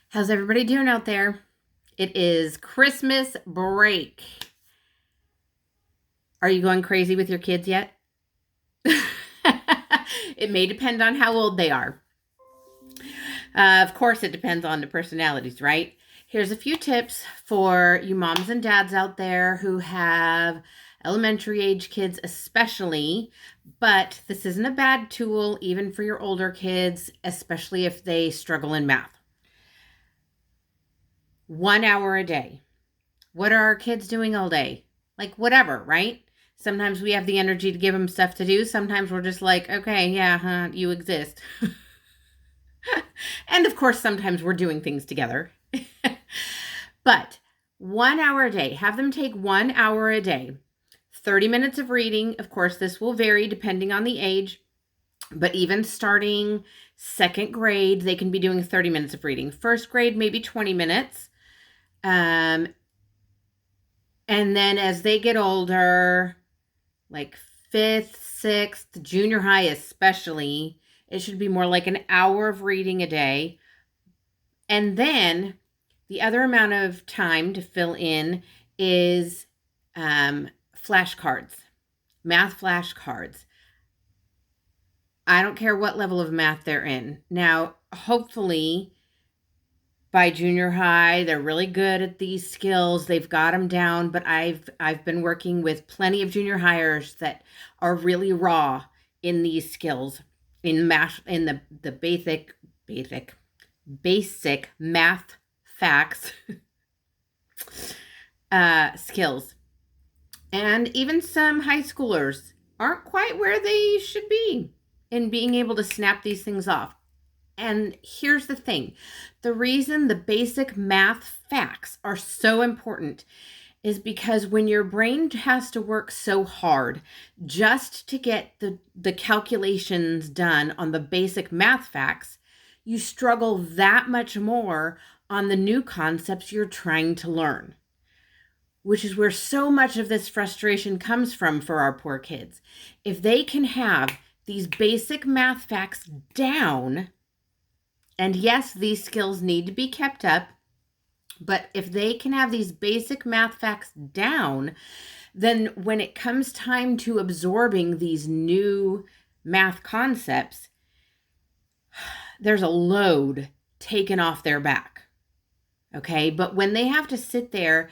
How's everybody doing out there? It is Christmas break. Are you going crazy with your kids yet? It may depend on how old they are. Of course, it depends on the personalities, right? Here's a few tips for you moms and dads out there who have elementary age kids, especially. But this isn't a bad tool, even for your older kids, especially if they struggle in math. 1 hour a day. What are our kids doing all day? Like, whatever, right? Sometimes we have the energy to give them stuff to do. Sometimes we're just like, okay, yeah, you exist. And of course, sometimes we're doing things together. But 1 hour a day, have them take 1 hour a day. 30 minutes of reading. Of course, this will vary depending on the age. But even starting second grade, they can be doing 30 minutes of reading. First grade, maybe 20 minutes. And then as they get older, like fifth, sixth, junior high especially, it should be more like an hour of reading a day. And then the other amount of time to fill in is flashcards, math flashcards. I don't care what level of math they're in. Now, hopefully, by junior high, they're really good at these skills. They've got them down, but I've been working with plenty of junior hires that are really raw in these skills, in math, in the basic math facts skills. And even some high schoolers aren't quite where they should be in being able to snap these things off. And here's the thing. The reason the basic math facts are so important is because when your brain has to work so hard just to get the calculations done on the basic math facts, you struggle that much more on the new concepts you're trying to learn, which is where so much of this frustration comes from for our poor kids. If they can have these basic math facts down, and yes, these skills need to be kept up, but if they can have these basic math facts down, then when it comes time to absorbing these new math concepts, there's a load taken off their back. Okay, but when they have to sit there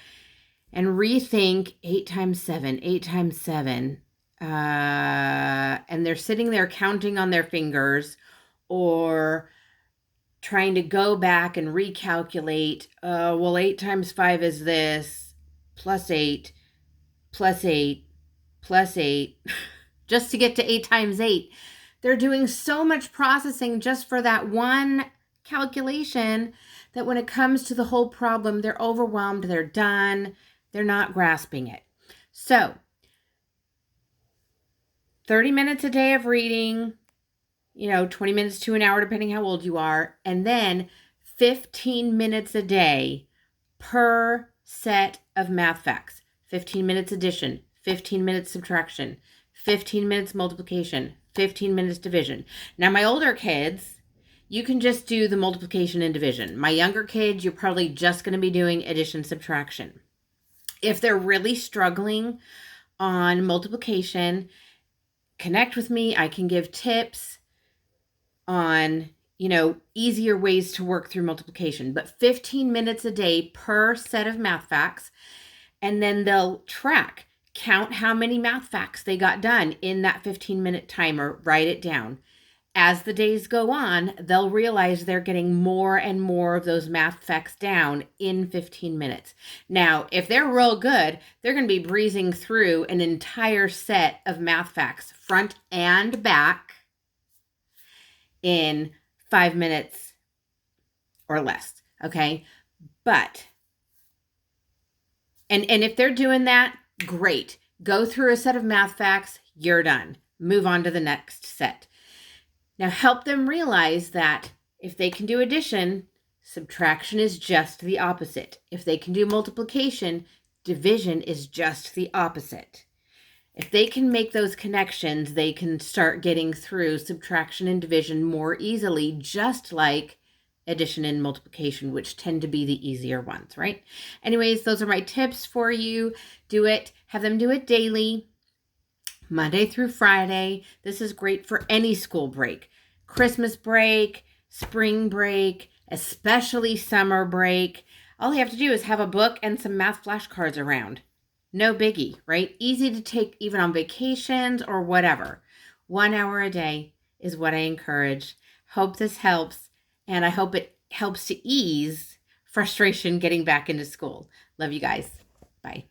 and rethink 8 times 7, 8 times 7, and they're sitting there counting on their fingers or trying to go back and recalculate, well, 8 times 5 is this, plus 8, plus 8, plus 8, just to get to 8 times 8. They're doing so much processing just for that one calculation that when it comes to the whole problem, they're overwhelmed, they're done, they're not grasping it. So, 30 minutes a day of reading, 20 minutes to an hour, depending how old you are, and then 15 minutes a day per set of math facts. 15 minutes addition, 15 minutes subtraction, 15 minutes multiplication, 15 minutes division. Now, my older kids, you can just do the multiplication and division. My younger kids, you're probably just going to be doing addition, subtraction. If they're really struggling on multiplication, connect with me. I can give tips on, easier ways to work through multiplication, but 15 minutes a day per set of math facts. And then they'll count how many math facts they got done in that 15-minute timer, write it down. As the days go on, they'll realize they're getting more and more of those math facts down in 15 minutes. Now, if they're real good, they're going to be breezing through an entire set of math facts, front and back, in 5 minutes or less. Okay. But, and if they're doing that, great. Go through a set of math facts. You're done. Move on to the next set. Now help them realize that if they can do addition, subtraction is just the opposite. If they can do multiplication, division is just the opposite. If they can make those connections, they can start getting through subtraction and division more easily, just like addition and multiplication, which tend to be the easier ones, right? Anyways, those are my tips for you. Do it. Have them do it daily, Monday through Friday. This is great for any school break. Christmas break, spring break, especially summer break. All you have to do is have a book and some math flashcards around. No biggie, right? Easy to take even on vacations or whatever. 1 hour a day is what I encourage. Hope this helps, and I hope it helps to ease frustration getting back into school. Love you guys. Bye.